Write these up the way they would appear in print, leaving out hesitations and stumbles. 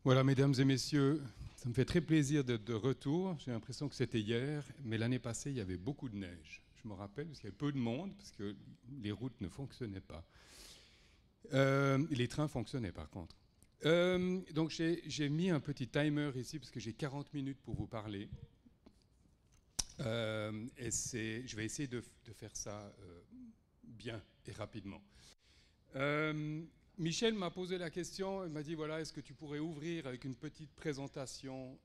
Voilà, mesdames et messieurs, ça me fait très plaisir d'être de retour. J'ai l'impression que c'était hier, mais l'année passée, il y avait beaucoup de neige. Je me rappelle, parce qu'il y avait peu de monde, parce que les routes ne fonctionnaient pas. Les trains fonctionnaient par contre. Donc j'ai mis un petit timer ici, parce que j'ai 40 minutes pour vous parler. Je vais essayer de faire ça bien et rapidement. Michel m'a posé la question, il m'a dit voilà, est-ce que tu pourrais ouvrir avec une petite présentation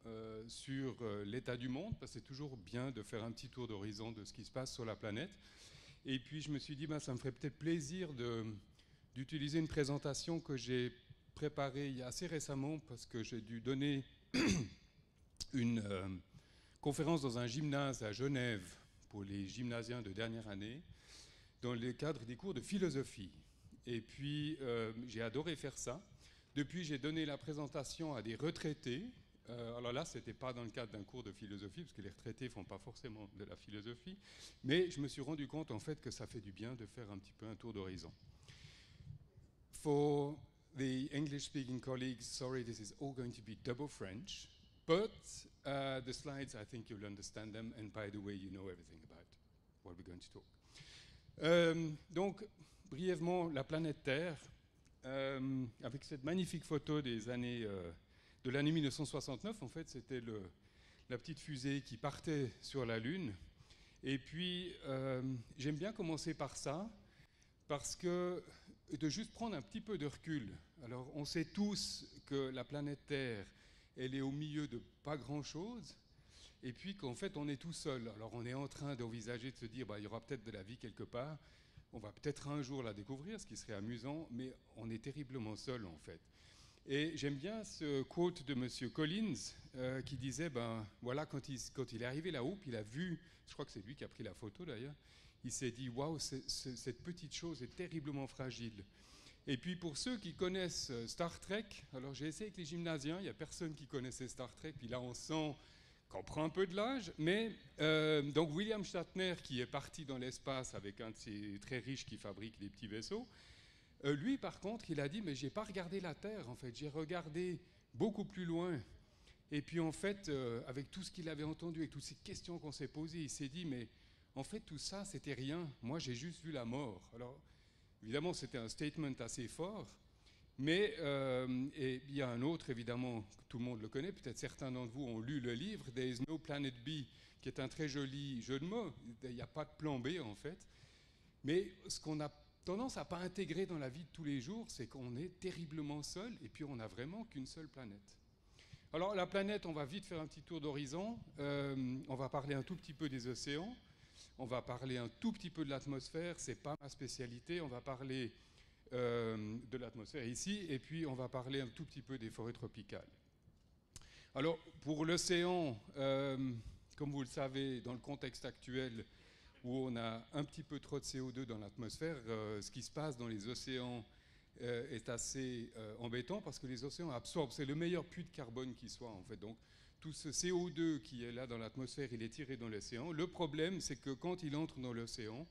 sur l'état du monde, parce que c'est toujours bien de faire un petit tour d'horizon de ce qui se passe sur la planète. Et puis je me suis dit ça me ferait peut-être plaisir d'utiliser une présentation que j'ai préparée il y a assez récemment, parce que j'ai dû donner une conférence dans un gymnase à Genève pour les gymnasiens de dernière année, dans le cadre des cours de philosophie. Et puis, j'ai adoré faire ça. Depuis, j'ai donné la présentation à des retraités. Alors là, ce n'était pas dans le cadre d'un cours de philosophie, parce que les retraités ne font pas forcément de la philosophie. Mais je me suis rendu compte, en fait, que ça fait du bien de faire un petit peu un tour d'horizon. For the English-speaking colleagues, sorry, this is all going to be double French. But the slides, I think you'll understand them. And by the way, you know everything about what we're going to talk. Donc, brièvement, la planète Terre, avec cette magnifique photo des années, de l'année 1969, en fait, c'était la petite fusée qui partait sur la Lune. Et puis, j'aime bien commencer par ça, parce que de juste prendre un petit peu de recul. Alors, on sait tous que la planète Terre, elle est au milieu de pas grand-chose, et puis qu'en fait, on est tout seul. Alors, on est en train d'envisager de se dire, il y aura peut-être de la vie quelque part. On va peut-être un jour la découvrir, ce qui serait amusant, mais on est terriblement seul en fait. Et j'aime bien ce quote de M. Collins qui disait, voilà, quand il est arrivé là-haut, puis il a vu, je crois que c'est lui qui a pris la photo d'ailleurs, il s'est dit, waouh, cette petite chose est terriblement fragile. Et puis pour ceux qui connaissent Star Trek, alors j'ai essayé avec les gymnasiens, il n'y a personne qui connaissait Star Trek, puis là on sent qu'on prend un peu de l'âge, mais donc William Shatner, qui est parti dans l'espace avec un de ces très riches qui fabrique des petits vaisseaux, lui par contre, il a dit, mais j'ai pas regardé la Terre en fait, j'ai regardé beaucoup plus loin. Et puis en fait, avec tout ce qu'il avait entendu, avec toutes ces questions qu'on s'est posées, il s'est dit, mais en fait tout ça, c'était rien. Moi, j'ai juste vu la mort. Alors, évidemment, c'était un statement assez fort. Mais et il y a un autre, évidemment, tout le monde le connaît, peut-être certains d'entre vous ont lu le livre, There is no planet B, qui est un très joli jeu de mots. Il n'y a pas de plan B, en fait. Mais ce qu'on a tendance à ne pas intégrer dans la vie de tous les jours, c'est qu'on est terriblement seul, et puis on n'a vraiment qu'une seule planète. Alors la planète, on va vite faire un petit tour d'horizon. On va parler un tout petit peu des océans. On va parler un tout petit peu de l'atmosphère, c'est pas ma spécialité. On va parler de l'atmosphère ici, et puis on va parler un tout petit peu des forêts tropicales. Alors, pour l'océan, comme vous le savez, dans le contexte actuel, où on a un petit peu trop de CO2 dans l'atmosphère, ce qui se passe dans les océans est assez embêtant, parce que les océans absorbent, c'est le meilleur puits de carbone qui soit, en fait. Donc, tout ce CO2 qui est là dans l'atmosphère, il est tiré dans l'océan. Le problème, c'est que quand il entre dans l'océan,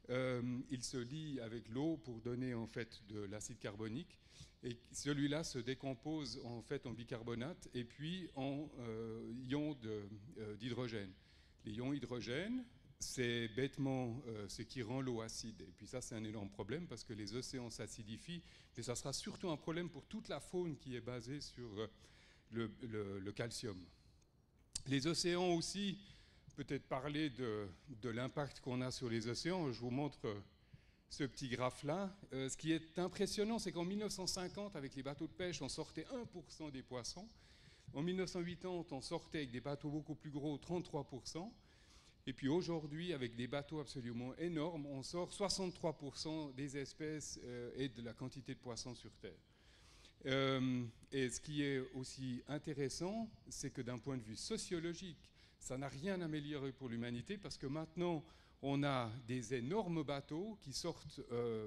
il se lie avec l'eau pour donner en fait de l'acide carbonique, et celui-là se décompose en fait en bicarbonate et puis en ions d'hydrogène. Les ions hydrogène, c'est bêtement ce qui rend l'eau acide. Et puis ça, c'est un énorme problème parce que les océans s'acidifient, mais ça sera surtout un problème pour toute la faune qui est basée sur le calcium. Les océans aussi, peut-être parler de l'impact qu'on a sur les océans. Je vous montre ce petit graphe-là. Ce qui est impressionnant, c'est qu'en 1950, avec les bateaux de pêche, on sortait 1% des poissons. En 1980, on sortait avec des bateaux beaucoup plus gros, 33%. Et puis aujourd'hui, avec des bateaux absolument énormes, on sort 63% des espèces et de la quantité de poissons sur Terre. Et ce qui est aussi intéressant, c'est que d'un point de vue sociologique, ça n'a rien amélioré pour l'humanité, parce que maintenant, on a des énormes bateaux qui sortent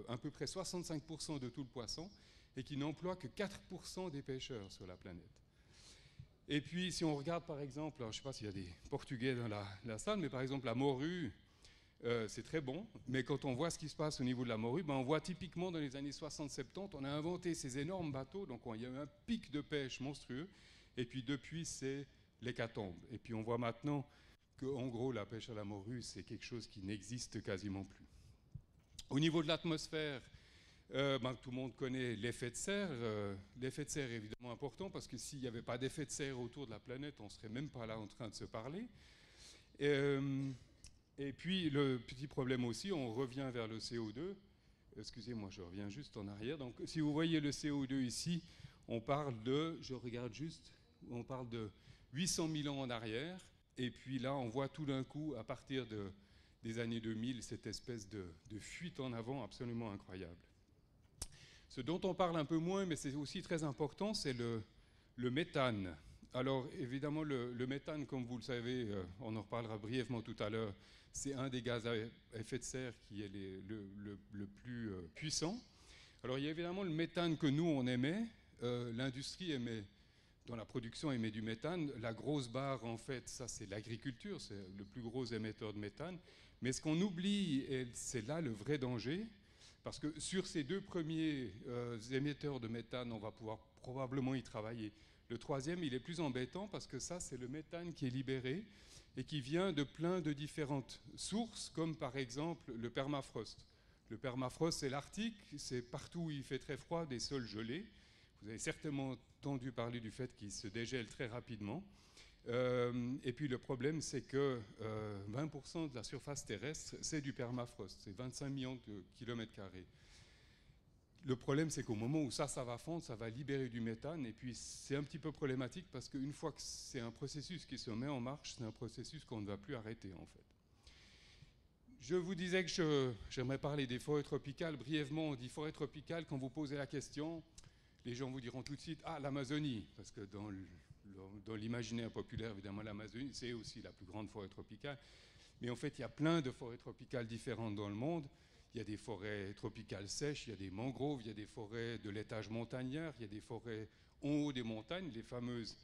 à peu près 65% de tout le poisson et qui n'emploient que 4% des pêcheurs sur la planète. Et puis, si on regarde par exemple, alors, je ne sais pas s'il y a des Portugais dans la salle, mais par exemple la morue, c'est très bon, mais quand on voit ce qui se passe au niveau de la morue, ben on voit typiquement dans les années 60-70, on a inventé ces énormes bateaux, donc il y a eu un pic de pêche monstrueux, et puis depuis c'est l'hécatombe. Et puis on voit maintenant qu'en gros la pêche à la morue, c'est quelque chose qui n'existe quasiment plus. Au niveau de l'atmosphère, tout le monde connaît l'effet de serre. L'effet de serre est évidemment important parce que s'il n'y avait pas d'effet de serre autour de la planète, on ne serait même pas là en train de se parler. Et puis le petit problème aussi, on revient vers le CO2. Excusez-moi, je reviens juste en arrière. Donc si vous voyez le CO2 ici, on parle de, je regarde juste, on parle de 800 000 ans en arrière. Et puis là, on voit tout d'un coup, à partir des années 2000, cette espèce de fuite en avant absolument incroyable. Ce dont on parle un peu moins, mais c'est aussi très important, c'est le méthane. Alors évidemment, le méthane, comme vous le savez, on en reparlera brièvement tout à l'heure, c'est un des gaz à effet de serre qui est le plus puissant. Alors il y a évidemment le méthane que nous, on émet. L'industrie émet, dans la production, émet du méthane. La grosse barre, en fait, ça c'est l'agriculture, c'est le plus gros émetteur de méthane. Mais ce qu'on oublie, et c'est là le vrai danger, parce que sur ces deux premiers émetteurs de méthane, on va pouvoir probablement y travailler. Le troisième, il est plus embêtant parce que ça, c'est le méthane qui est libéré et qui vient de plein de différentes sources, comme par exemple le permafrost. Le permafrost, c'est l'Arctique, c'est partout où il fait très froid, des sols gelés. Vous avez certainement entendu parler du fait qu'il se dégèle très rapidement. Et puis le problème, c'est que 20% de la surface terrestre, c'est du permafrost, c'est 25 millions de kilomètres carrés. Le problème, c'est qu'au moment où ça va fondre, ça va libérer du méthane, et puis c'est un petit peu problématique parce qu'une fois que c'est un processus qui se met en marche, c'est un processus qu'on ne va plus arrêter en fait. Je vous disais que j'aimerais parler des forêts tropicales. Brièvement, on dit forêt tropicale, quand vous posez la question, les gens vous diront tout de suite « Ah, l'Amazonie », parce que dans l'imaginaire populaire, évidemment, l'Amazonie, c'est aussi la plus grande forêt tropicale. Mais en fait, il y a plein de forêts tropicales différentes dans le monde. Il y a des forêts tropicales sèches, il y a des mangroves, il y a des forêts de l'étage montagnard, il y a des forêts en haut des montagnes, les fameuses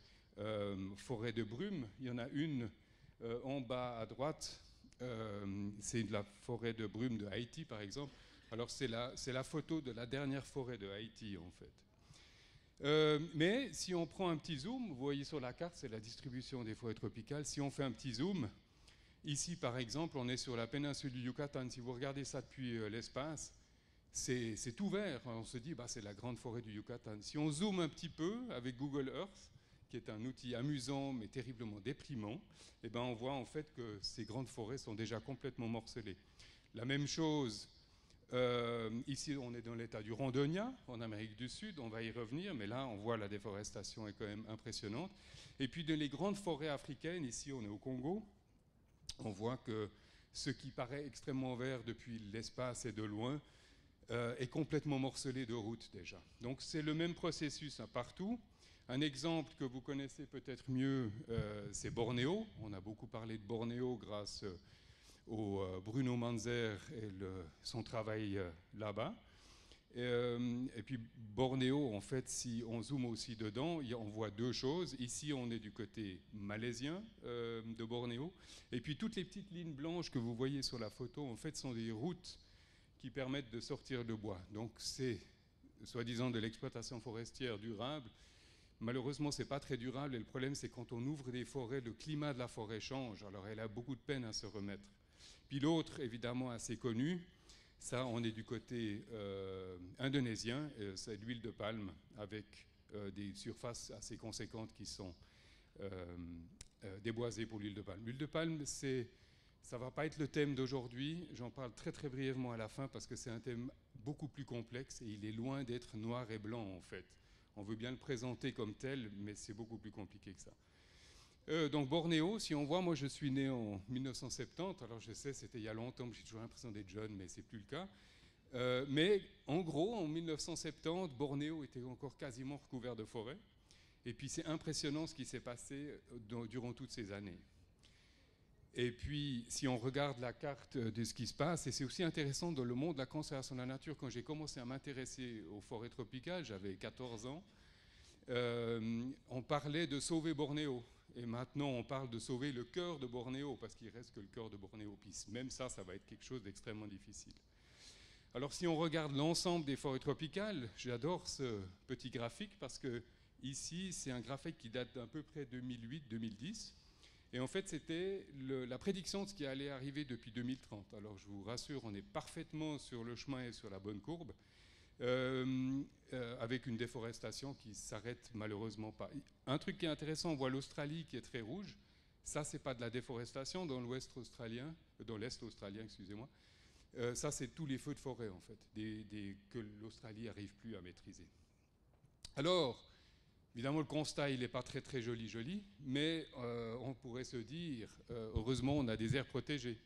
forêts de brume. Il y en a une en bas à droite, c'est la forêt de brume de Haïti, par exemple. Alors, c'est la photo de la dernière forêt de Haïti, en fait. Mais si on prend un petit zoom, vous voyez sur la carte, c'est la distribution des forêts tropicales. Si on fait un petit zoom, ici par exemple, on est sur la péninsule du Yucatan. Si vous regardez ça depuis l'espace, c'est tout vert. On se dit, c'est la grande forêt du Yucatan. Si on zoome un petit peu avec Google Earth, qui est un outil amusant mais terriblement déprimant, on voit en fait que ces grandes forêts sont déjà complètement morcelées. La même chose. Ici, on est dans l'état du Rondônia, en Amérique du Sud, on va y revenir, mais là, on voit la déforestation est quand même impressionnante. Et puis, dans les grandes forêts africaines, ici, on est au Congo, on voit que ce qui paraît extrêmement vert depuis l'espace et de loin est complètement morcelé de routes déjà. Donc, c'est le même processus partout. Un exemple que vous connaissez peut-être mieux, c'est Bornéo. On a beaucoup parlé de Bornéo grâce au Bruno Manzer et son travail là-bas. Et puis Bornéo, en fait, si on zoome aussi dedans, on voit deux choses. Ici, on est du côté malaisien de Bornéo. Et puis toutes les petites lignes blanches que vous voyez sur la photo, en fait, sont des routes qui permettent de sortir le bois. Donc c'est, soi-disant, de l'exploitation forestière durable. Malheureusement, ce n'est pas très durable. Et le problème, c'est quand on ouvre des forêts, le climat de la forêt change. Alors elle a beaucoup de peine à se remettre. Puis l'autre, évidemment, assez connu, ça, on est du côté indonésien, c'est l'huile de palme avec des surfaces assez conséquentes qui sont déboisées pour l'huile de palme. L'huile de palme, ça ne va pas être le thème d'aujourd'hui, j'en parle très très brièvement à la fin parce que c'est un thème beaucoup plus complexe et il est loin d'être noir et blanc en fait. On veut bien le présenter comme tel, mais c'est beaucoup plus compliqué que ça. Donc Bornéo, si on voit, moi je suis né en 1970, alors je sais c'était il y a longtemps, j'ai toujours l'impression d'être jeune, mais c'est plus le cas. Mais en gros, en 1970, Bornéo était encore quasiment recouvert de forêt. Et puis c'est impressionnant ce qui s'est passé durant toutes ces années. Et puis si on regarde la carte de ce qui se passe, et c'est aussi intéressant dans le monde de la conservation de la nature, quand j'ai commencé à m'intéresser aux forêts tropicales, j'avais 14 ans, on parlait de sauver Bornéo. et maintenant on parle de sauver le cœur de Bornéo, parce qu'il reste que le cœur de Bornéo, puis même ça, ça va être quelque chose d'extrêmement difficile. Alors si on regarde l'ensemble des forêts tropicales, j'adore ce petit graphique, parce que ici, c'est un graphique qui date d'à peu près 2008-2010, et en fait, c'était la prédiction de ce qui allait arriver depuis 2030. Alors je vous rassure, on est parfaitement sur le chemin et sur la bonne courbe, avec une déforestation qui s'arrête malheureusement pas. Un truc qui est intéressant, on voit l'Australie qui est très rouge. Ça, c'est pas de la déforestation dans l'ouest australien, dans l'est australien, excusez-moi. Ça, c'est tous les feux de forêt, en fait, que l'Australie n'arrive plus à maîtriser. Alors, évidemment, le constat, il n'est pas très très joli, mais on pourrait se dire, heureusement, on a des aires protégées.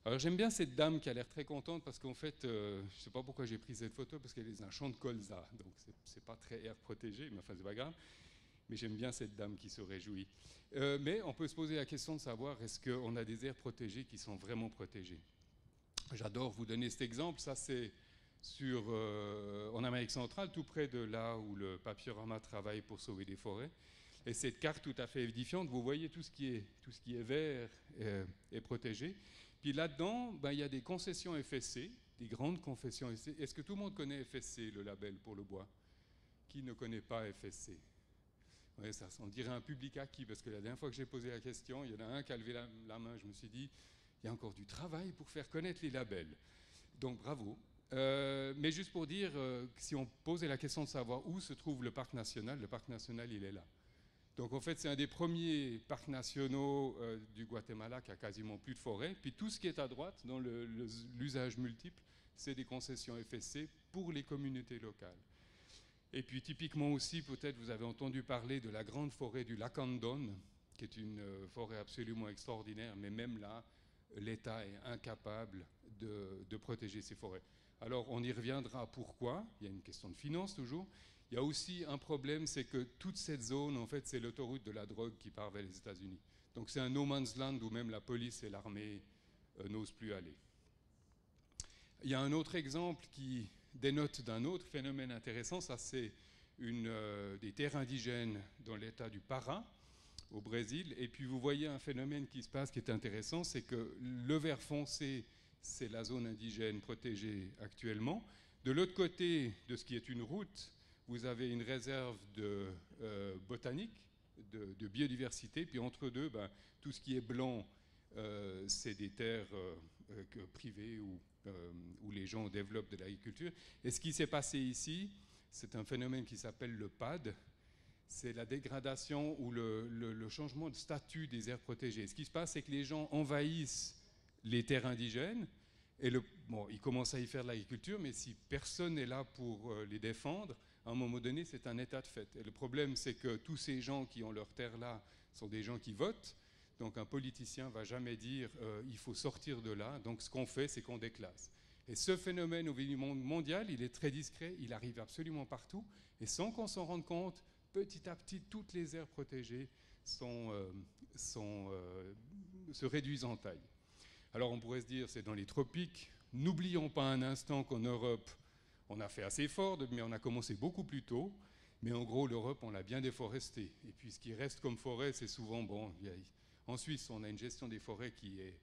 Alors j'aime bien cette dame qui a l'air très contente, parce qu'en fait, je ne sais pas pourquoi j'ai pris cette photo, parce qu'elle est dans un champ de colza, donc c'est pas très air protégé, mais enfin c'est pas grave. Mais j'aime bien cette dame qui se réjouit. Mais on peut se poser la question de savoir, est-ce qu'on a des aires protégées qui sont vraiment protégées? J'adore vous donner cet exemple, ça c'est en Amérique centrale, tout près de là où le Papyrama travaille pour sauver des forêts. Et cette carte tout à fait édifiante, vous voyez tout ce qui est vert est protégé. Puis là-dedans, ben, il y a des concessions FSC, des grandes concessions FSC. Est-ce que tout le monde connaît FSC, le label pour le bois? Qui ne connaît pas FSC? Ouais, ça, on dirait un public acquis, parce que la dernière fois que j'ai posé la question, il y en a un qui a levé la main, je me suis dit, il y a encore du travail pour faire connaître les labels. Donc bravo. Mais juste pour dire, si on posait la question de savoir où se trouve le parc national il est là. Donc en fait, c'est un des premiers parcs nationaux du Guatemala qui a quasiment plus de forêt. Puis tout ce qui est à droite, dans l'usage multiple, c'est des concessions FSC pour les communautés locales. Et puis typiquement aussi, peut-être vous avez entendu parler de la grande forêt du Lacandon, qui est une forêt absolument extraordinaire, mais même là, l'État est incapable de protéger ces forêts. Alors on y reviendra, pourquoi? Il y a une question de finance toujours. Il y a aussi un problème, c'est que toute cette zone, en fait, c'est l'autoroute de la drogue qui part vers les États-Unis. Donc c'est un no man's land où même la police et l'armée n'osent plus aller. Il y a un autre exemple qui dénote d'un autre phénomène intéressant, ça c'est des terres indigènes dans l'état du Pará, au Brésil. Et puis vous voyez un phénomène qui se passe qui est intéressant, c'est que le vert foncé, c'est la zone indigène protégée actuellement. De l'autre côté de ce qui est une route, vous avez une réserve de botanique, de biodiversité, puis entre deux, ben, tout ce qui est blanc, c'est des terres privées où les gens développent de l'agriculture. Et ce qui s'est passé ici, c'est un phénomène qui s'appelle le PAD, c'est la dégradation ou le changement de statut des aires protégées. Ce qui se passe, c'est que les gens envahissent les terres indigènes, et ils commencent à y faire de l'agriculture, mais si personne n'est là pour les défendre, à un moment donné, c'est un état de fait. Et le problème, c'est que tous ces gens qui ont leur terre là sont des gens qui votent. Donc un politicien ne va jamais dire il faut sortir de là. Donc ce qu'on fait, c'est qu'on déclasse. Et ce phénomène au niveau mondial, il est très discret, il arrive absolument partout. Et sans qu'on s'en rende compte, petit à petit, toutes les aires protégées se réduisent en taille. Alors on pourrait se dire, c'est dans les tropiques. N'oublions pas un instant qu'en Europe, on a fait assez fort, mais on a commencé beaucoup plus tôt. Mais en gros, l'Europe, on l'a bien déforestée. Et puis ce qui reste comme forêt, c'est souvent, en Suisse, on a une gestion des forêts qui est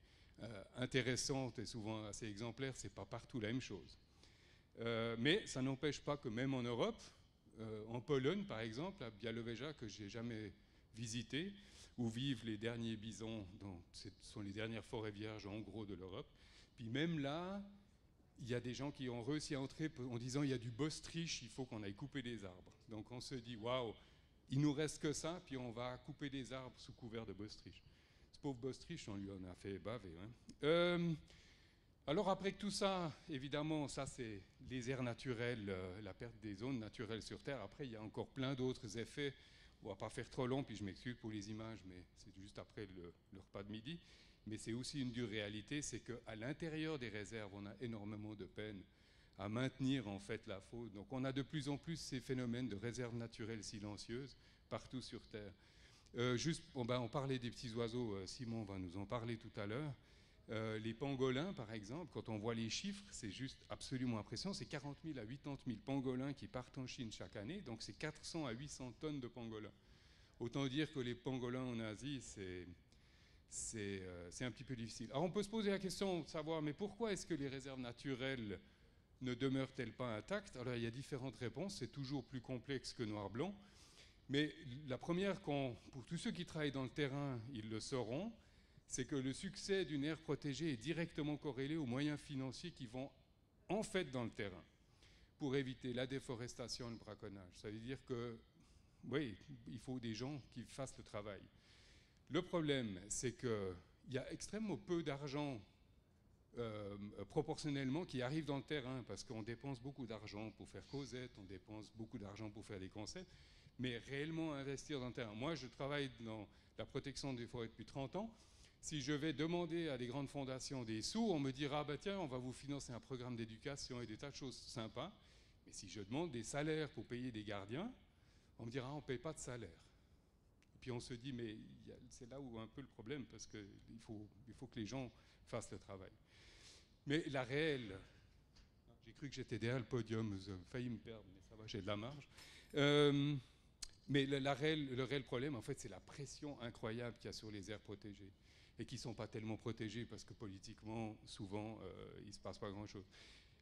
intéressante et souvent assez exemplaire. C'est pas partout la même chose. Mais ça n'empêche pas que même en Europe, en Pologne par exemple, à Białowieża, que j'ai jamais visité, où vivent les derniers bisons, ce sont les dernières forêts vierges en gros de l'Europe. Puis même là, il y a des gens qui ont réussi à entrer en disant il y a du bostryche, il faut qu'on aille couper des arbres. Donc on se dit waouh, il nous reste que ça, puis on va couper des arbres sous couvert de bostryche. Ce pauvre bostryche, on lui en a fait baver. Hein. Alors après que tout ça, évidemment, ça c'est les aires naturelles, la perte des zones naturelles sur Terre. Après, il y a encore plein d'autres effets. On ne va pas faire trop long, puis je m'excuse pour les images, mais c'est juste après le repas de midi. Mais c'est aussi une dure réalité, c'est qu'à l'intérieur des réserves, on a énormément de peine à maintenir en fait la faune. Donc on a de plus en plus ces phénomènes de réserves naturelles silencieuses partout sur Terre. On parlait des petits oiseaux, Simon va nous en parler tout à l'heure. Les pangolins, par exemple, quand on voit les chiffres, c'est juste absolument impressionnant. C'est 40 000 à 80 000 pangolins qui partent en Chine chaque année, donc c'est 400 à 800 tonnes de pangolins. Autant dire que les pangolins en Asie, c'est un petit peu difficile. Alors on peut se poser la question de savoir, mais pourquoi est-ce que les réserves naturelles ne demeurent-elles pas intactes? Alors il y a différentes réponses, c'est toujours plus complexe que noir-blanc. Mais la première, pour tous ceux qui travaillent dans le terrain, ils le sauront, c'est que le succès d'une aire protégée est directement corrélé aux moyens financiers qui vont en fait dans le terrain pour éviter la déforestation et le braconnage. Ça veut dire que, oui, il faut des gens qui fassent le travail. Le problème, c'est qu'il y a extrêmement peu d'argent proportionnellement qui arrive dans le terrain, parce qu'on dépense beaucoup d'argent pour faire Cosette, on dépense beaucoup d'argent pour faire des concepts, mais réellement investir dans le terrain. Moi, je travaille dans la protection des forêts depuis 30 ans. Si je vais demander à des grandes fondations des sous, on me dira, bah tiens, on va vous financer un programme d'éducation et des tas de choses sympas. Mais si je demande des salaires pour payer des gardiens, on me dira, on ne paye pas de salaire. Et puis on se dit, mais c'est là où un peu le problème, parce qu'il faut que les gens fassent le travail. Mais la réelle, j'ai cru que j'étais derrière le podium, j'ai failli me perdre, mais ça va, j'ai de la marge. Mais le réel problème, en fait, c'est la pression incroyable qu'il y a sur les aires protégées, et qui ne sont pas tellement protégées, parce que politiquement, souvent, il ne se passe pas grand-chose.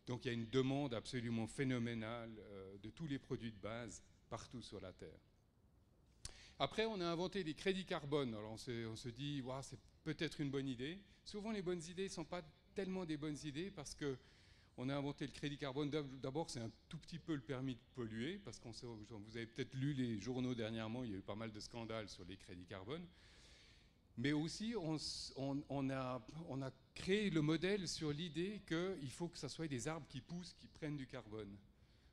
Donc il y a une demande absolument phénoménale de tous les produits de base partout sur la Terre. Après, on a inventé des crédits carbone. Alors on se dit, wow, c'est peut-être une bonne idée. Souvent, les bonnes idées ne sont pas tellement des bonnes idées, parce qu'on a inventé le crédit carbone. D'abord, c'est un tout petit peu le permis de polluer, parce que vous avez peut-être lu les journaux dernièrement, il y a eu pas mal de scandales sur les crédits carbone. Mais aussi, on a créé le modèle sur l'idée qu'il faut que ce soit des arbres qui poussent, qui prennent du carbone.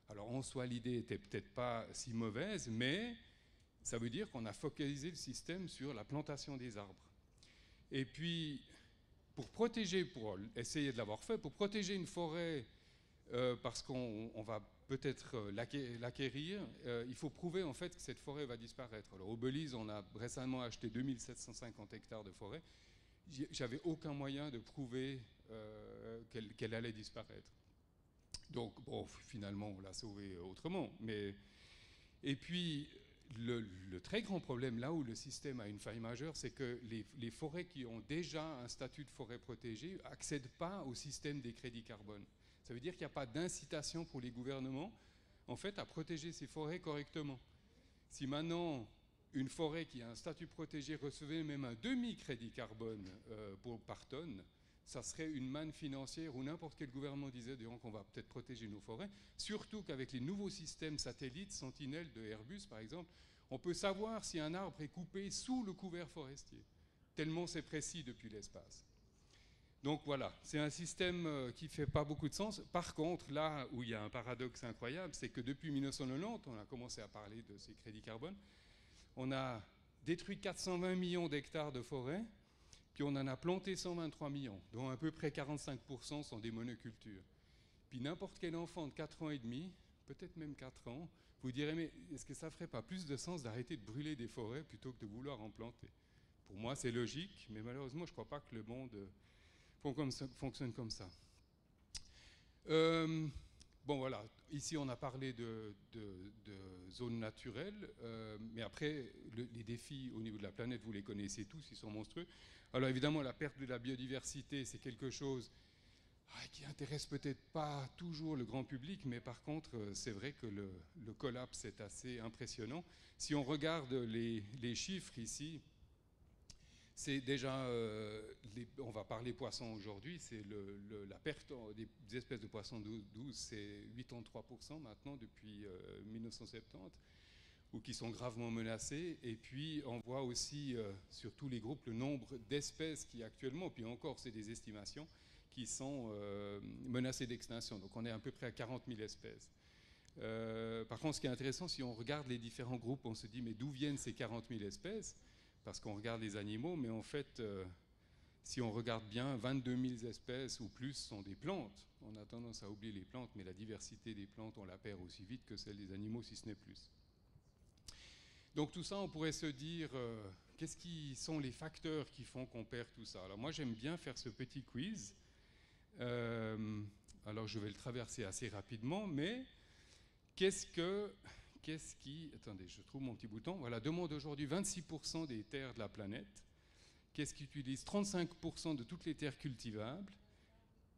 Alors en soi, l'idée n'était peut-être pas si mauvaise, mais ça veut dire qu'on a focalisé le système sur la plantation des arbres. Et puis, pour essayer de l'avoir fait, pour protéger une forêt, parce qu'on va peut-être l'acquérir, il faut prouver en fait que cette forêt va disparaître. Alors au Belize, on a récemment acheté 2750 hectares de forêt. J'avais aucun moyen de prouver qu'elle allait disparaître. Donc bon, finalement, on l'a sauvée autrement. Et puis, le très grand problème, là où le système a une faille majeure, c'est que les forêts qui ont déjà un statut de forêt protégée n'accèdent pas au système des crédits carbone. Ça veut dire qu'il n'y a pas d'incitation pour les gouvernements, en fait, à protéger ces forêts correctement. Si maintenant, une forêt qui a un statut protégé recevait même un demi-crédit carbone par tonne, ça serait une manne financière où n'importe quel gouvernement disait qu'on va peut-être protéger nos forêts, surtout qu'avec les nouveaux systèmes satellites, Sentinelle de Airbus par exemple, on peut savoir si un arbre est coupé sous le couvert forestier, tellement c'est précis depuis l'espace. Donc voilà, c'est un système qui ne fait pas beaucoup de sens. Par contre, là où il y a un paradoxe incroyable, c'est que depuis 1990, on a commencé à parler de ces crédits carbone, on a détruit 420 millions d'hectares de forêt, puis on en a planté 123 millions, dont à peu près 45% sont des monocultures. Puis n'importe quel enfant de 4 ans et demi, peut-être même 4 ans, vous direz, mais est-ce que ça ne ferait pas plus de sens d'arrêter de brûler des forêts plutôt que de vouloir en planter? Pour moi, c'est logique, mais malheureusement, je ne crois pas que le monde fonctionne comme ça. Bon voilà, ici on a parlé de zones naturelles, mais après les défis au niveau de la planète, vous les connaissez tous, ils sont monstrueux. Alors évidemment la perte de la biodiversité, c'est quelque chose qui intéresse peut-être pas toujours le grand public, mais par contre c'est vrai que le collapse est assez impressionnant. Si on regarde les chiffres ici, c'est déjà, on va parler poissons aujourd'hui, c'est la perte des espèces de poissons douces, c'est 83% maintenant depuis 1970, ou qui sont gravement menacées. Et puis on voit aussi sur tous les groupes le nombre d'espèces qui actuellement, puis encore c'est des estimations, qui sont menacées d'extinction. Donc on est à peu près à 40 000 espèces. Par contre, ce qui est intéressant, si on regarde les différents groupes, on se dit mais d'où viennent ces 40 000 espèces? Parce qu'on regarde les animaux, mais en fait, si on regarde bien, 22 000 espèces ou plus sont des plantes. On a tendance à oublier les plantes, mais la diversité des plantes, on la perd aussi vite que celle des animaux, si ce n'est plus. Donc tout ça, on pourrait se dire, qu'est-ce qui sont les facteurs qui font qu'on perd tout ça? Alors moi, j'aime bien faire ce petit quiz. Alors je vais le traverser assez rapidement, mais qu'est-ce qu'est-ce qui... Attendez, je trouve mon petit bouton. Voilà, demande aujourd'hui 26% des terres de la planète. Qu'est-ce qui utilise 35% de toutes les terres cultivables?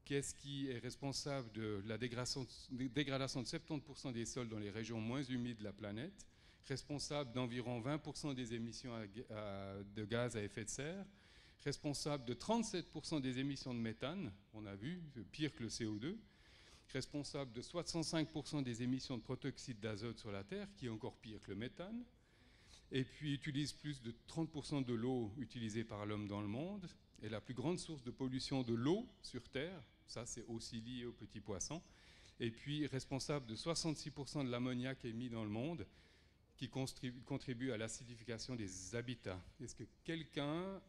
Qu'est-ce qui est responsable de la dégradation de 70% des sols dans les régions moins humides de la planète? Responsable d'environ 20% des émissions de gaz à effet de serre? Responsable de 37% des émissions de méthane, on a vu, pire que le CO2, responsable de 65% des émissions de protoxyde d'azote sur la Terre, qui est encore pire que le méthane, et puis utilise plus de 30% de l'eau utilisée par l'homme dans le monde, est la plus grande source de pollution de l'eau sur Terre, ça c'est aussi lié aux petits poissons, et puis responsable de 66% de l'ammoniac émis dans le monde, qui contribue à l'acidification des habitats. Est-ce que quelqu'un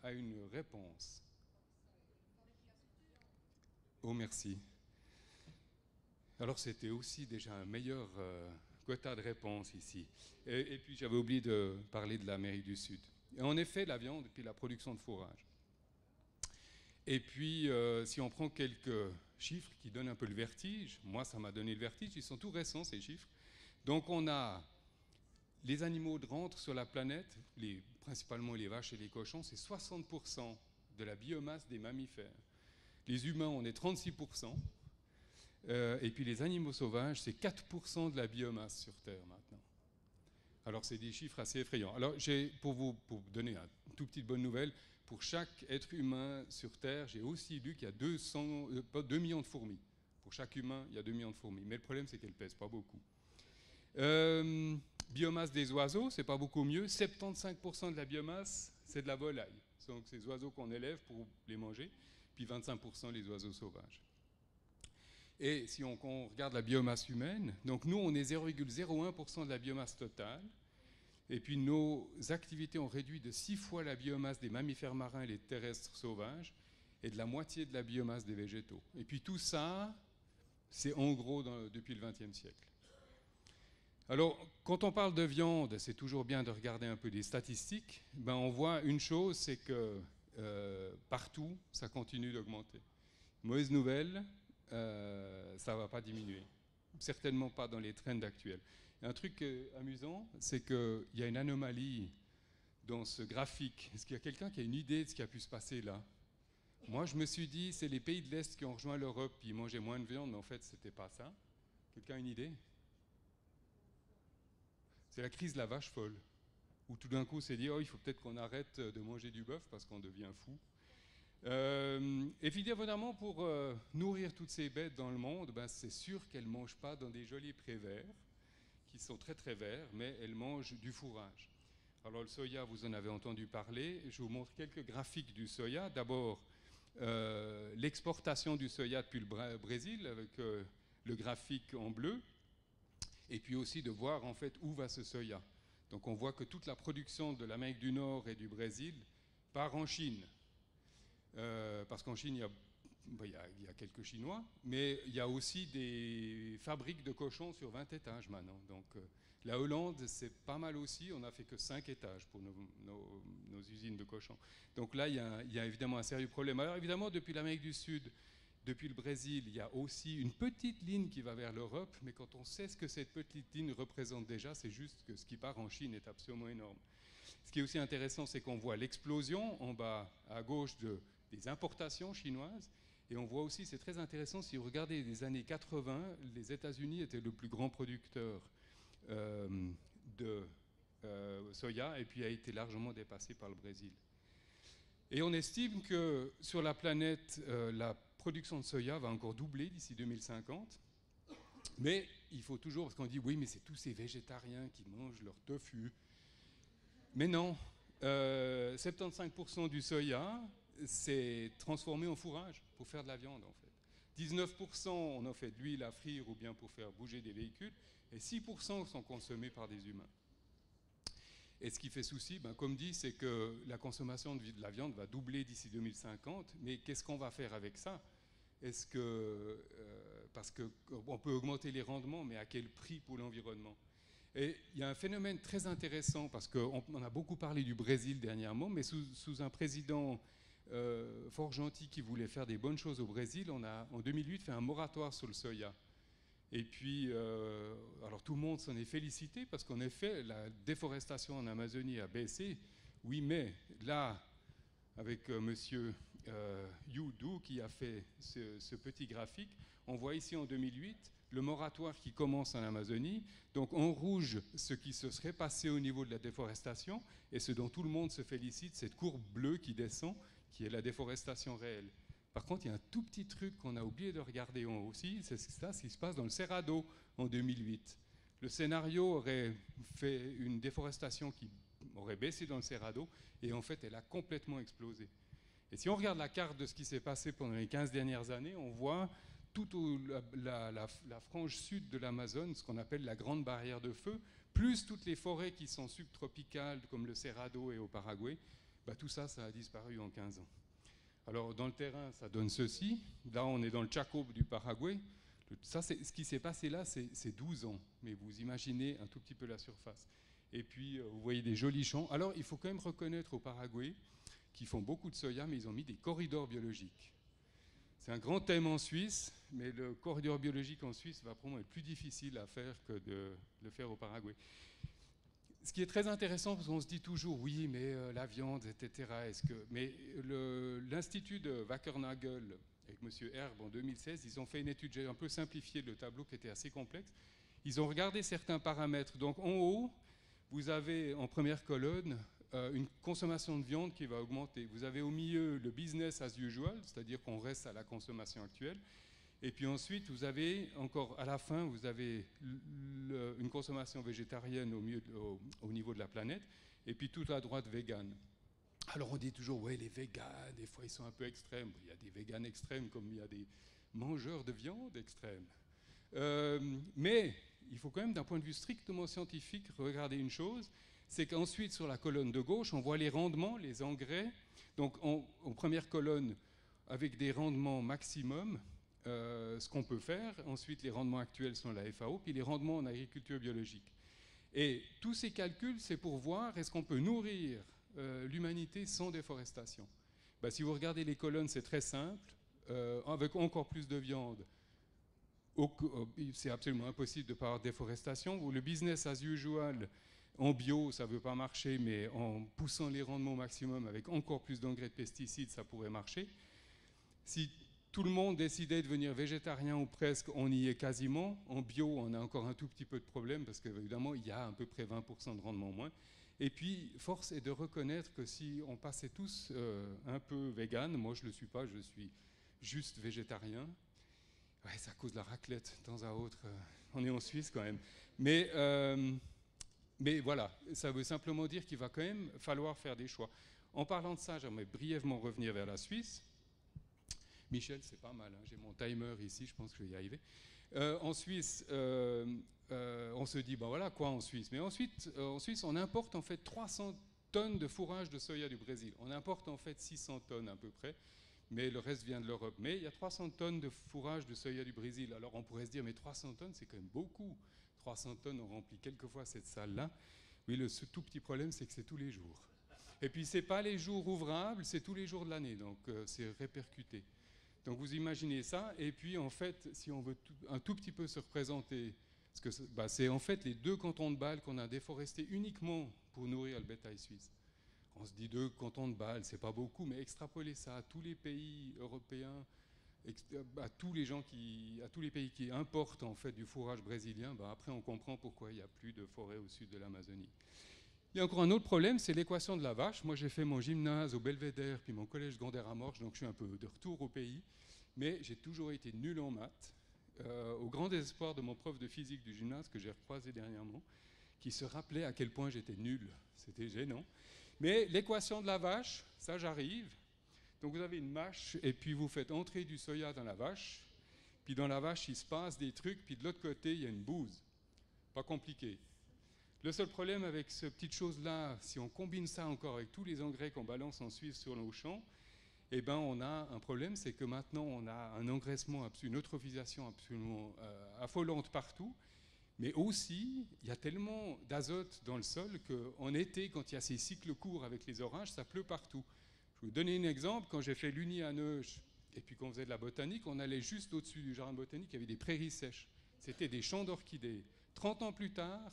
a une réponse? Oh, merci. Alors, c'était aussi déjà un meilleur quota de réponses ici. Et puis, j'avais oublié de parler de l'Amérique du Sud. Et en effet, la viande et puis la production de fourrage. Et puis, si on prend quelques chiffres qui donnent un peu le vertige, moi, ça m'a donné le vertige, ils sont tout récents, ces chiffres. Donc, on a les animaux de rentre sur la planète, principalement les vaches et les cochons, c'est 60% de la biomasse des mammifères. Les humains, on est 36%. Et puis les animaux sauvages, c'est 4% de la biomasse sur Terre maintenant. Alors c'est des chiffres assez effrayants. Alors pour vous donner une toute petite bonne nouvelle, pour chaque être humain sur Terre, j'ai aussi lu qu'il y a 2 millions de fourmis. Pour chaque humain, il y a 2 millions de fourmis. Mais le problème, c'est qu'elles ne pèsent pas beaucoup. Biomasse des oiseaux, c'est pas beaucoup mieux. 75% de la biomasse, c'est de la volaille. Donc ces oiseaux qu'on élève pour les manger, puis 25% les oiseaux sauvages. Et si on regarde la biomasse humaine, donc nous on est 0,01% de la biomasse totale, et puis nos activités ont réduit de 6 fois la biomasse des mammifères marins et les terrestres sauvages, et de la moitié de la biomasse des végétaux. Et puis tout ça, c'est en gros depuis le XXe siècle. Alors, quand on parle de viande, c'est toujours bien de regarder un peu des statistiques. Ben, on voit une chose, c'est que partout, ça continue d'augmenter. Mauvaise nouvelle, ça ne va pas diminuer. Certainement pas dans les trends actuels. Un truc amusant, c'est qu'il y a une anomalie dans ce graphique. Est-ce qu'il y a quelqu'un qui a une idée de ce qui a pu se passer là? Moi, je me suis dit, c'est les pays de l'Est qui ont rejoint l'Europe, puis ils mangeaient moins de viande, mais en fait, ce n'était pas ça. Quelqu'un a une idée? C'est la crise de la vache folle, où tout d'un coup, on s'est dit, oh, il faut peut-être qu'on arrête de manger du bœuf parce qu'on devient fou. Et puis, évidemment, pour nourrir toutes ces bêtes dans le monde, ben, c'est sûr qu'elles ne mangent pas dans des jolis prés verts, qui sont très très verts, mais elles mangent du fourrage. Alors, le soya, vous en avez entendu parler. Je vous montre quelques graphiques du soya. D'abord, l'exportation du soya depuis le Brésil, avec le graphique en bleu. Et puis aussi de voir en fait où va ce soya. Donc on voit que toute la production de l'Amérique du Nord et du Brésil part en Chine. Parce qu'en Chine, il y a quelques Chinois, mais il y a aussi des fabriques de cochons sur 20 étages maintenant. Donc la Hollande, c'est pas mal aussi. On n'a fait que 5 étages pour nos usines de cochons. Donc là, il y a évidemment un sérieux problème. Alors évidemment, depuis l'Amérique du Sud, depuis le Brésil, il y a aussi une petite ligne qui va vers l'Europe, mais quand on sait ce que cette petite ligne représente déjà, c'est juste que ce qui part en Chine est absolument énorme. Ce qui est aussi intéressant, c'est qu'on voit l'explosion en bas à gauche des importations chinoises, et on voit aussi, c'est très intéressant, si vous regardez les années 80, les États-Unis étaient le plus grand producteur de soya, et puis a été largement dépassé par le Brésil. Et on estime que sur la planète, la production de soya va encore doubler d'ici 2050. Mais il faut toujours, parce qu'on dit oui, mais c'est tous ces végétariens qui mangent leur tofu. Mais non, 75% du soya, c'est transformé en fourrage pour faire de la viande en fait. 19% on en fait de l'huile à frire ou bien pour faire bouger des véhicules, et 6% sont consommés par des humains. Et ce qui fait souci, ben, comme dit, c'est que la consommation de la viande va doubler d'ici 2050. Mais qu'est-ce qu'on va faire avec ça? Est-ce que, parce qu'on peut augmenter les rendements, mais à quel prix pour l'environnement? Et il y a un phénomène très intéressant, parce qu'on a beaucoup parlé du Brésil dernièrement, mais sous un président fort gentil qui voulait faire des bonnes choses au Brésil, on a en 2008 fait un moratoire sur le soya. Et puis, alors tout le monde s'en est félicité parce qu'en effet, la déforestation en Amazonie a baissé. Oui, mais là, avec monsieur Yu Du qui a fait ce petit graphique, on voit ici en 2008 le moratoire qui commence en Amazonie. Donc en rouge, ce qui se serait passé au niveau de la déforestation et ce dont tout le monde se félicite, cette courbe bleue qui descend, qui est la déforestation réelle. Par contre, il y a un tout petit truc qu'on a oublié de regarder en haut aussi, c'est ça, ce qui se passe dans le Cerrado en 2008. Le scénario aurait fait une déforestation qui aurait baissé dans le Cerrado, et en fait, elle a complètement explosé. Et si on regarde la carte de ce qui s'est passé pendant les 15 dernières années, on voit toute la frange sud de l'Amazone, ce qu'on appelle la grande barrière de feu, plus toutes les forêts qui sont subtropicales, comme le Cerrado et au Paraguay, bah, tout ça, ça a disparu en 15 ans. Alors, dans le terrain, ça donne ceci. Là, on est dans le Chaco du Paraguay. Ça, ce qui s'est passé là, c'est 12 ans. Mais vous imaginez un tout petit peu la surface. Et puis, vous voyez des jolis champs. Alors, il faut quand même reconnaître au Paraguay qu'ils font beaucoup de soya, mais ils ont mis des corridors biologiques. C'est un grand thème en Suisse, mais le corridor biologique en Suisse va probablement être plus difficile à faire que de le faire au Paraguay. Ce qui est très intéressant, parce qu'on se dit toujours, oui, mais la viande, etc. Mais l'Institut de Wackernagel, avec M. Herb en 2016, ils ont fait une étude, j'ai un peu simplifié le tableau qui était assez complexe. Ils ont regardé certains paramètres. Donc en haut, vous avez en première colonne une consommation de viande qui va augmenter. Vous avez au milieu le business as usual, c'est-à-dire qu'on reste à la consommation actuelle. Et puis ensuite, vous avez encore à la fin, vous avez une consommation végétarienne au niveau de la planète, et puis tout à droite, vegan. Alors on dit toujours, ouais, les végans, des fois ils sont un peu extrêmes. Il y a des végans extrêmes comme il y a des mangeurs de viande extrêmes. Mais il faut quand même, d'un point de vue strictement scientifique, regarder une chose, c'est qu'ensuite, sur la colonne de gauche, on voit les rendements, les engrais. Donc en première colonne, avec des rendements maximum, ce qu'on peut faire. Ensuite, les rendements actuels sont la FAO, puis les rendements en agriculture biologique. Et tous ces calculs, c'est pour voir est-ce qu'on peut nourrir l'humanité sans déforestation. Ben, si vous regardez les colonnes, c'est très simple. Avec encore plus de viande, c'est absolument impossible de ne pas avoir de déforestation. Le business as usual, en bio, ça ne veut pas marcher, mais en poussant les rendements au maximum avec encore plus d'engrais de pesticides, ça pourrait marcher. Si tout le monde décidait de devenir végétarien ou presque, on y est quasiment. En bio, on a encore un tout petit peu de problème parce qu'évidemment, il y a à peu près 20% de rendement moins. Et puis, force est de reconnaître que si on passait tous un peu vegan, moi je ne le suis pas, je suis juste végétarien. Ouais, ça cause la raclette de temps à autre. On est en Suisse quand même. Mais voilà, ça veut simplement dire qu'il va quand même falloir faire des choix. En parlant de ça, j'aimerais brièvement revenir vers la Suisse. Michel, c'est pas mal, hein. J'ai mon timer ici, je pense que je vais y arriver. En Suisse, on se dit, ben voilà, quoi en Suisse? Mais ensuite, en Suisse, on importe en fait 300 tonnes de fourrage de soya du Brésil. On importe en fait 600 tonnes à peu près, mais le reste vient de l'Europe. Mais il y a 300 tonnes de fourrage de soya du Brésil. Alors on pourrait se dire, mais 300 tonnes, c'est quand même beaucoup. 300 tonnes, on remplit quelquefois cette salle-là. Oui, ce tout petit problème, c'est que c'est tous les jours. Et puis, ce n'est pas les jours ouvrables, c'est tous les jours de l'année, donc c'est répercuté. Donc vous imaginez ça, et puis en fait, si on veut un tout petit peu se représenter, parce que c'est en fait les 2 cantons de Bâle qu'on a déforestés uniquement pour nourrir le bétail suisse. On se dit 2 cantons de Bâle, c'est pas beaucoup, mais extrapoler ça à tous les pays européens, à tous les pays qui importent en fait du fourrage brésilien, après on comprend pourquoi il n'y a plus de forêt au sud de l'Amazonie. Il y a encore un autre problème, c'est l'équation de la vache. Moi, j'ai fait mon gymnase au Belvédère, puis mon collège secondaire à Morges, donc je suis un peu de retour au pays. Mais j'ai toujours été nul en maths, au grand désespoir de mon prof de physique du gymnase que j'ai recroisé dernièrement, qui se rappelait à quel point j'étais nul. C'était gênant. Mais l'équation de la vache, ça j'arrive. Donc vous avez une mâche, et puis vous faites entrer du soya dans la vache. Puis dans la vache, il se passe des trucs, puis de l'autre côté, il y a une bouse. Pas compliqué. Le seul problème avec cette petite chose-là, si on combine ça encore avec tous les engrais qu'on balance en Suisse sur nos champs, eh ben on a un problème, c'est que maintenant on a un engraissement, une eutrophisation absolument affolante partout, mais aussi il y a tellement d'azote dans le sol qu'en été, quand il y a ces cycles courts avec les orages, ça pleut partout. Je vais vous donner un exemple. Quand j'ai fait l'Uni à Neuch et puis qu'on faisait de la botanique, on allait juste au-dessus du jardin botanique, il y avait des prairies sèches. C'était des champs d'orchidées. 30 ans plus tard,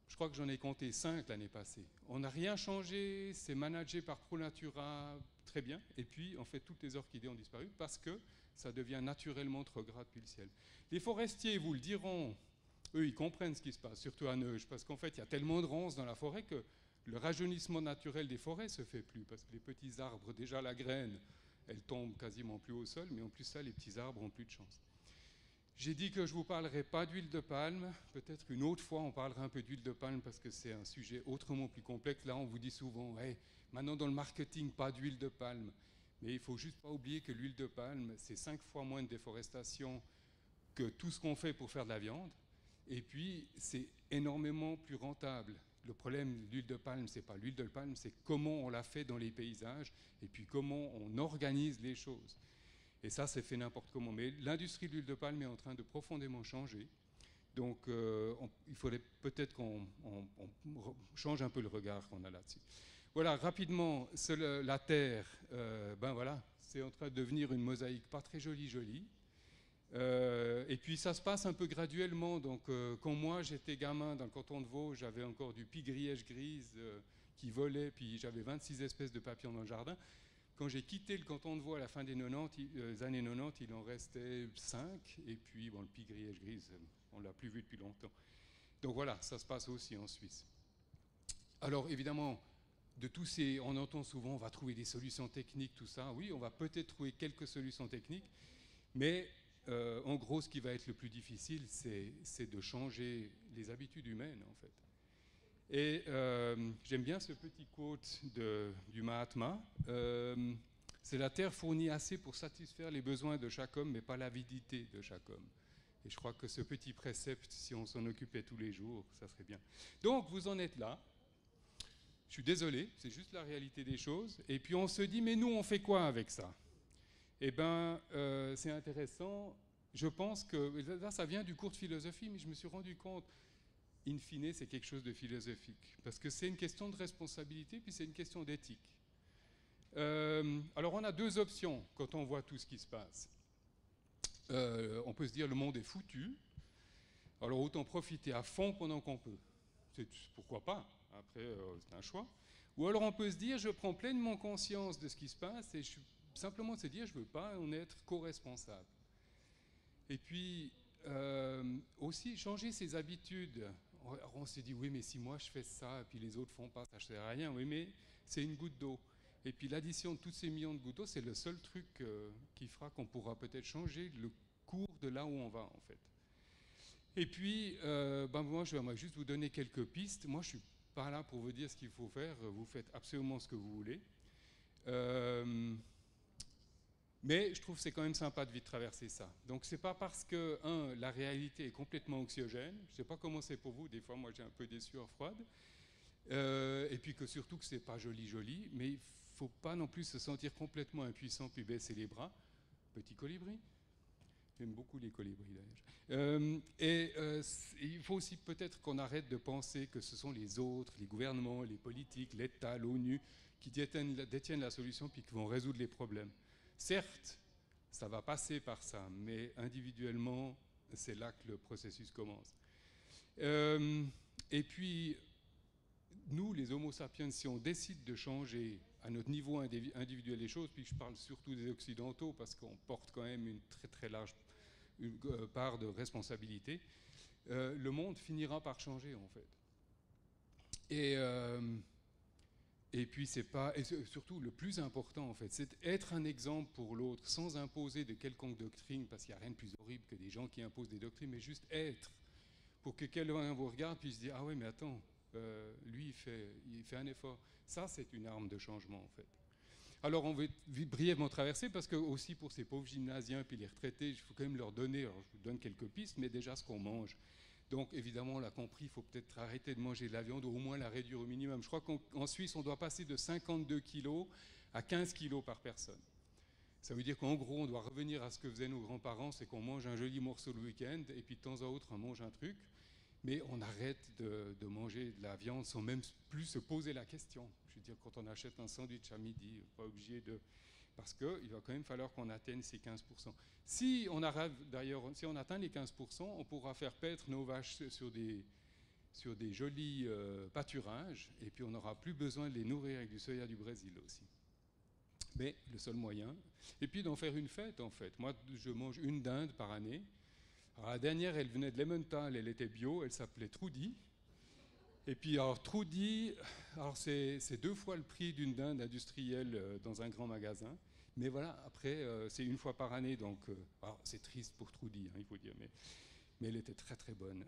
je crois que j'en ai compté 5 l'année passée. On n'a rien changé, c'est managé par ProNatura, très bien. Et puis, en fait, toutes les orchidées ont disparu parce que ça devient naturellement trop gras depuis le ciel. Les forestiers vous le diront, eux, ils comprennent ce qui se passe, surtout à Neuge, parce qu'en fait, il y a tellement de ronces dans la forêt que le rajeunissement naturel des forêts se fait plus, parce que les petits arbres, déjà la graine, elle tombe quasiment plus au sol, mais en plus ça, les petits arbres ont plus de chance. J'ai dit que je ne vous parlerai pas d'huile de palme. Peut-être qu'une autre fois, on parlera un peu d'huile de palme parce que c'est un sujet autrement plus complexe. Là, on vous dit souvent, hey, maintenant dans le marketing, pas d'huile de palme. Mais il ne faut juste pas oublier que l'huile de palme, c'est 5 fois moins de déforestation que tout ce qu'on fait pour faire de la viande. Et puis, c'est énormément plus rentable. Le problème de l'huile de palme, ce n'est pas l'huile de palme, c'est comment on la fait dans les paysages et puis comment on organise les choses. Et ça, c'est fait n'importe comment. Mais l'industrie de l'huile de palme est en train de profondément changer. Donc, il faudrait peut-être qu'on change un peu le regard qu'on a là-dessus. Voilà, rapidement, la Terre, ben voilà, c'est en train de devenir une mosaïque pas très jolie. Et puis, ça se passe un peu graduellement. Donc, quand moi, j'étais gamin dans le canton de Vaud, j'avais encore du pie-grièche grise qui volait, puis j'avais 26 espèces de papillons dans le jardin. Quand j'ai quitté le canton de Vaud à la fin des années 90, il en restait 5. Et puis, bon, le pie-grièche grise, on ne l'a plus vu depuis longtemps. Donc voilà, ça se passe aussi en Suisse. Alors évidemment, de tous ces, on entend souvent, on va trouver des solutions techniques, tout ça. Oui, on va peut-être trouver quelques solutions techniques. Mais en gros, ce qui va être le plus difficile, c'est de changer les habitudes humaines, en fait. Et j'aime bien ce petit quote du Mahatma. C'est la terre fournit assez pour satisfaire les besoins de chaque homme, mais pas l'avidité de chaque homme. Et je crois que ce petit précepte, si on s'en occupait tous les jours, ça serait bien. Donc vous en êtes là. Je suis désolé, c'est juste la réalité des choses. Et puis on se dit, mais nous, on fait quoi avec ça? Eh bien, c'est intéressant. Je pense que, là, ça vient du cours de philosophie, mais je me suis rendu compte, in fine, c'est quelque chose de philosophique. Parce que c'est une question de responsabilité, puis c'est une question d'éthique. Alors, on a deux options quand on voit tout ce qui se passe. On peut se dire, le monde est foutu. Alors, autant profiter à fond pendant qu'on peut. Pourquoi pas? Après, c'est un choix. Ou alors, on peut se dire, je prends pleinement conscience de ce qui se passe et simplement se dire, je ne veux pas en être co-responsable. Et puis, aussi, changer ses habitudes. On se dit, oui, mais si moi je fais ça, et puis les autres font pas, ça ne sert à rien. Oui, mais c'est une goutte d'eau. Et puis l'addition de tous ces millions de gouttes d'eau, c'est le seul truc qui fera qu'on pourra peut-être changer le cours de là où on va, en fait. Et puis, moi, je vais juste vous donner quelques pistes. Moi, je ne suis pas là pour vous dire ce qu'il faut faire. Vous faites absolument ce que vous voulez. Mais je trouve que c'est quand même sympa de vite traverser ça. Donc c'est pas parce que, la réalité est complètement anxiogène, je ne sais pas comment c'est pour vous, des fois moi j'ai un peu des sueurs froides, et puis que surtout que c'est pas joli, mais il ne faut pas non plus se sentir complètement impuissant puis baisser les bras. Petit colibri. J'aime beaucoup les colibris d'ailleurs. Il faut aussi peut-être qu'on arrête de penser que ce sont les autres, les gouvernements, les politiques, l'État, l'ONU, qui détiennent la solution puis qui vont résoudre les problèmes. Certes, ça va passer par ça, mais individuellement, c'est là que le processus commence. Et puis, nous, les Homo sapiens, si on décide de changer à notre niveau individuel les choses, puis je parle surtout des Occidentaux, parce qu'on porte quand même une très très large part de responsabilité, le monde finira par changer, en fait. Et puis c'est pas, et surtout le plus important en fait, c'est être un exemple pour l'autre, sans imposer de quelconque doctrine, parce qu'il n'y a rien de plus horrible que des gens qui imposent des doctrines, mais juste être, pour que quelqu'un vous regarde puis se dise ah ouais mais attends, lui il fait un effort. Ça c'est une arme de changement en fait. Alors on va brièvement traverser parce que aussi pour ces pauvres gymnasiens puis les retraités, il faut quand même leur donner, alors je vous donne quelques pistes, mais déjà ce qu'on mange. Donc évidemment, on l'a compris, il faut peut-être arrêter de manger de la viande ou au moins la réduire au minimum. Je crois qu'en Suisse, on doit passer de 52 kilos à 15 kilos par personne. Ça veut dire qu'en gros, on doit revenir à ce que faisaient nos grands-parents, c'est qu'on mange un joli morceau le week-end et puis de temps à autre, on mange un truc. Mais on arrête de manger de la viande sans même plus se poser la question. Je veux dire, quand on achète un sandwich à midi, pas obligé parce qu'il va quand même falloir qu'on atteigne ces 15%. Si on arrive, d'ailleurs, si on atteint les 15%, on pourra faire paître nos vaches sur des jolis pâturages, et puis on n'aura plus besoin de les nourrir avec du soya du Brésil aussi. Mais le seul moyen, et puis d'en faire une fête en fait. Moi, je mange une dinde par année. Alors, la dernière, elle venait de l'Emmental, elle était bio, elle s'appelait Trudy. Et puis alors Trudy, alors c'est 2 fois le prix d'une dinde industrielle dans un grand magasin. Mais voilà, après, c'est 1 fois par année, donc c'est triste pour Trudy, hein, il faut dire, mais elle était très très bonne.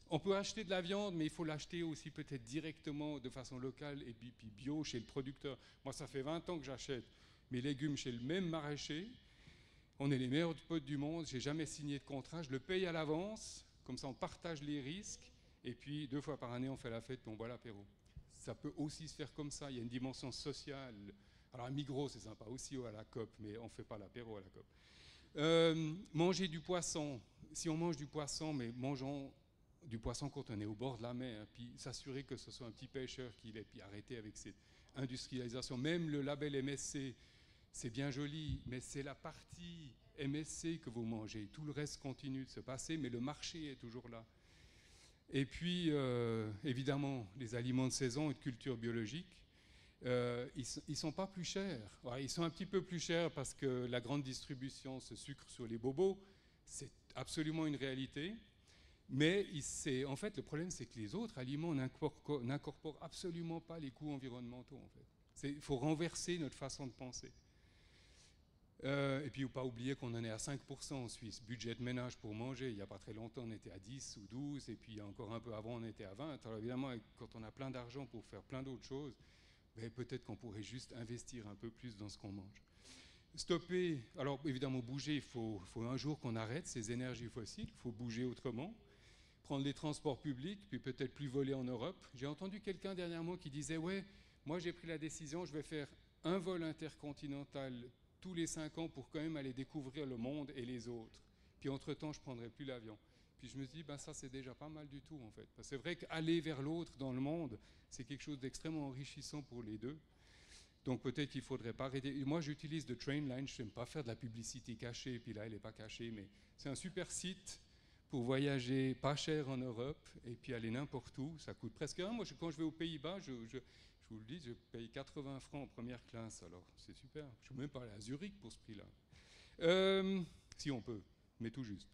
On peut acheter de la viande, mais il faut l'acheter aussi peut-être directement de façon locale et puis bio chez le producteur. Moi, ça fait 20 ans que j'achète mes légumes chez le même maraîcher. On est les meilleurs potes du monde, j'ai jamais signé de contrat, je le paye à l'avance, comme ça on partage les risques, et puis 2 fois par année on fait la fête et on boit l'apéro. Ça peut aussi se faire comme ça, il y a une dimension sociale. Alors à Migros c'est sympa aussi à la COP, mais on ne fait pas l'apéro à la COP. Manger du poisson, si on mange du poisson, mais mangeons du poisson quand on est au bord de la mer, puis s'assurer que ce soit un petit pêcheur qui l'ait, puis arrêter avec cette industrialisation. Même le label MSC, c'est bien joli, mais c'est la partie MSC que vous mangez. Tout le reste continue de se passer, mais le marché est toujours là. Et puis, évidemment, les aliments de saison et de culture biologique, ils ne sont pas plus chers. Ouais, ils sont un petit peu plus chers parce que la grande distribution se sucre sur les bobos. C'est absolument une réalité. Mais en fait, le problème, c'est que les autres aliments n'incorporent absolument pas les coûts environnementaux. En fait. Il faut renverser notre façon de penser. Et puis, il ne faut pas oublier qu'on en est à 5% en Suisse. Budget de ménage pour manger, il n'y a pas très longtemps, on était à 10 ou 12, et puis encore un peu avant, on était à 20. Alors évidemment, quand on a plein d'argent pour faire plein d'autres choses, ben, peut-être qu'on pourrait juste investir un peu plus dans ce qu'on mange. Stopper, alors évidemment, bouger, il faut un jour qu'on arrête ces énergies fossiles, il faut bouger autrement. Prendre les transports publics, puis peut-être plus voler en Europe. J'ai entendu quelqu'un dernièrement qui disait « Ouais, moi j'ai pris la décision, je vais faire un vol intercontinental tous les 5 ans pour quand même aller découvrir le monde et les autres. Puis entre-temps, je ne prendrai plus l'avion. » Puis je me dis, ben ça c'est déjà pas mal du tout en fait. Parce que c'est vrai qu'aller vers l'autre dans le monde, c'est quelque chose d'extrêmement enrichissant pour les deux. Donc peut-être qu'il ne faudrait pas arrêter. Moi j'utilise The Trainline, je n'aime pas faire de la publicité cachée, puis là elle n'est pas cachée, mais c'est un super site pour voyager pas cher en Europe et puis aller n'importe où. Ça coûte presque rien. Moi quand je vais aux Pays-Bas, je vous le dis, je paye 80 francs en première classe, alors c'est super. Je ne peux même pas aller à Zurich pour ce prix-là. Si on peut, mais tout juste.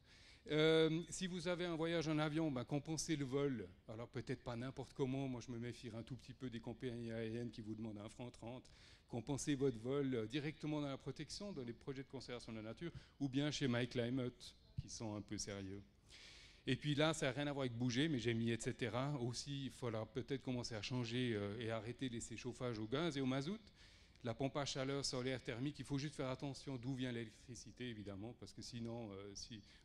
Si vous avez un voyage en avion, ben, compensez le vol. Alors peut-être pas n'importe comment, moi je me méfie un tout petit peu des compagnies aériennes qui vous demandent 1,30 franc. Compensez votre vol directement dans la protection, dans les projets de conservation de la nature, ou bien chez MyClimate, qui sont un peu sérieux. Et puis là, ça n'a rien à voir avec bouger, mais j'ai mis etc. Aussi, il faudra peut-être commencer à changer et arrêter de laisser chauffage au gaz et au mazout. La pompe à chaleur solaire thermique, il faut juste faire attention d'où vient l'électricité, évidemment, parce que sinon,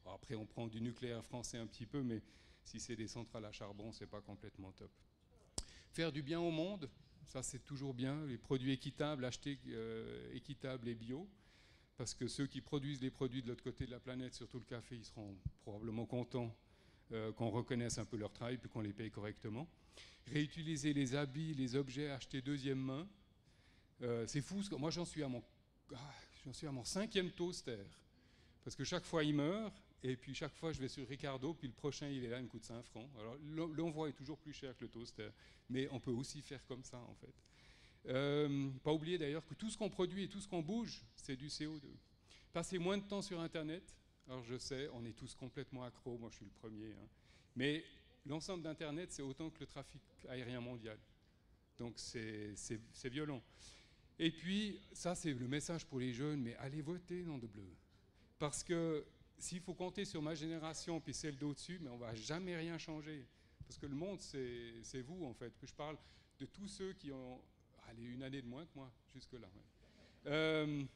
après on prend du nucléaire français un petit peu, mais si c'est des centrales à charbon, c'est pas complètement top. Faire du bien au monde, ça c'est toujours bien. Les produits équitables, acheter équitables et bio, parce que ceux qui produisent les produits de l'autre côté de la planète, surtout le café, ils seront probablement contents qu'on reconnaisse un peu leur travail, puis qu'on les paye correctement. Réutiliser les habits, les objets achetés deuxième main. C'est fou, moi j'en suis à mon 5e toaster, parce que chaque fois il meurt, et puis chaque fois je vais sur Ricardo, puis le prochain il est là, il me coûte 5 francs. Alors l'envoi est toujours plus cher que le toaster, mais on peut aussi faire comme ça en fait. Pas oublier d'ailleurs que tout ce qu'on produit et tout ce qu'on bouge, c'est du CO2. Passer moins de temps sur Internet, alors je sais, on est tous complètement accros, moi je suis le premier, hein, mais l'ensemble d'Internet c'est autant que le trafic aérien mondial, donc c'est violent. Et puis, ça c'est le message pour les jeunes, mais allez voter, nom de bleu. Parce que s'il faut compter sur ma génération puis celle d'au-dessus, mais on ne va jamais rien changer. Parce que le monde, c'est vous en fait. Je parle de tous ceux qui ont une année de moins que moi, jusque-là. Ouais.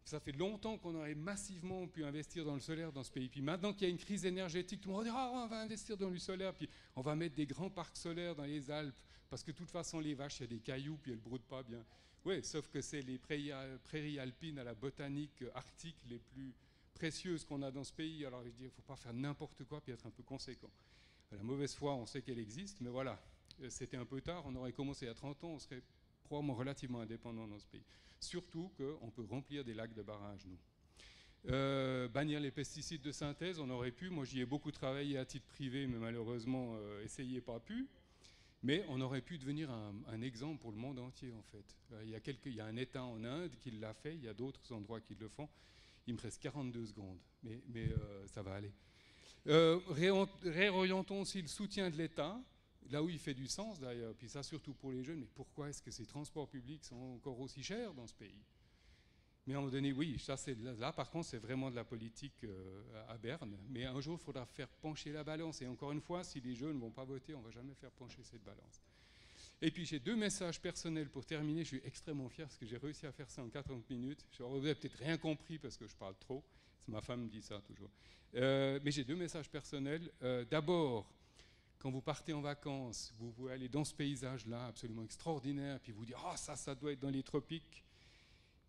Ça fait longtemps qu'on aurait massivement pu investir dans le solaire dans ce pays. Puis maintenant qu'il y a une crise énergétique, tout le monde va dire « on va investir dans le solaire, puis on va mettre des grands parcs solaires dans les Alpes, parce que de toute façon, les vaches, il y a des cailloux, puis elles ne broutent pas bien. » Oui, sauf que c'est les prairies alpines à la botanique arctique les plus précieuses qu'on a dans ce pays. Alors je dis, il ne faut pas faire n'importe quoi puis être un peu conséquent. La mauvaise foi, on sait qu'elle existe, mais voilà, c'était un peu tard. On aurait commencé à 30 ans, on serait probablement relativement indépendants dans ce pays. Surtout qu'on peut remplir des lacs de barrages, nous. Bannir les pesticides de synthèse, on aurait pu. Moi, j'y ai beaucoup travaillé à titre privé, mais malheureusement, essayé, pas pu. Mais on aurait pu devenir un exemple pour le monde entier, en fait. Il y a un État en Inde qui l'a fait, il y a d'autres endroits qui le font. Il me reste 42 secondes, mais ça va aller. Réorientons aussi le soutien de l'État, là où il fait du sens d'ailleurs, puis ça surtout pour les jeunes. Mais pourquoi est-ce que ces transports publics sont encore aussi chers dans ce pays ? Mais à un moment donné, oui, ça, là par contre, c'est vraiment de la politique à Berne. Mais un jour, il faudra faire pencher la balance. Et encore une fois, si les jeunes ne vont pas voter, on ne va jamais faire pencher cette balance. Et puis, j'ai 2 messages personnels pour terminer. Je suis extrêmement fier parce que j'ai réussi à faire ça en 40 minutes. Vous n'avez peut-être rien compris parce que je parle trop. Ma femme me dit ça toujours. Mais j'ai 2 messages personnels. D'abord, quand vous partez en vacances, vous pouvez aller dans ce paysage-là absolument extraordinaire, puis vous dire « Ah, ça doit être dans les tropiques ».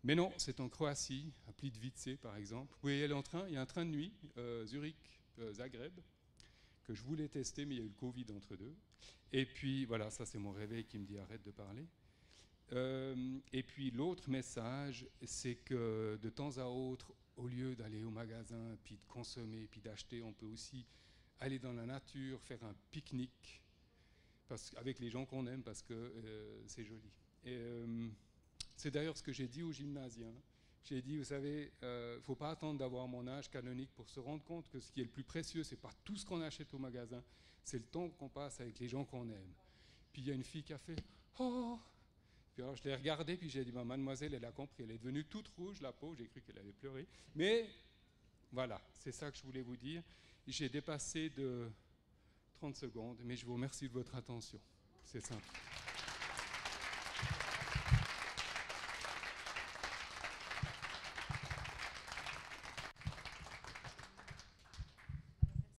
Mais non, c'est en Croatie, à Plitvice par exemple. Vous pouvez y aller en train, il y a un train de nuit, Zurich-Zagreb, que je voulais tester, mais il y a eu le Covid entre deux. Et puis voilà, ça c'est mon réveil qui me dit arrête de parler. Et puis l'autre message, c'est que de temps à autre, au lieu d'aller au magasin, puis de consommer, puis d'acheter, on peut aussi aller dans la nature, faire un pique-nique avec les gens qu'on aime parce que c'est joli. Et c'est d'ailleurs ce que j'ai dit aux gymnasiens. J'ai dit, vous savez, il ne faut pas attendre d'avoir mon âge canonique pour se rendre compte que ce qui est le plus précieux, ce n'est pas tout ce qu'on achète au magasin, c'est le temps qu'on passe avec les gens qu'on aime. Puis il y a une fille qui a fait « Oh !» Puis alors je l'ai regardée, puis j'ai dit bah, « Mademoiselle, elle a compris, elle est devenue toute rouge, la peau, j'ai cru qu'elle allait pleurer. » Mais voilà, c'est ça que je voulais vous dire. J'ai dépassé de 30 secondes, mais je vous remercie de votre attention. C'est simple.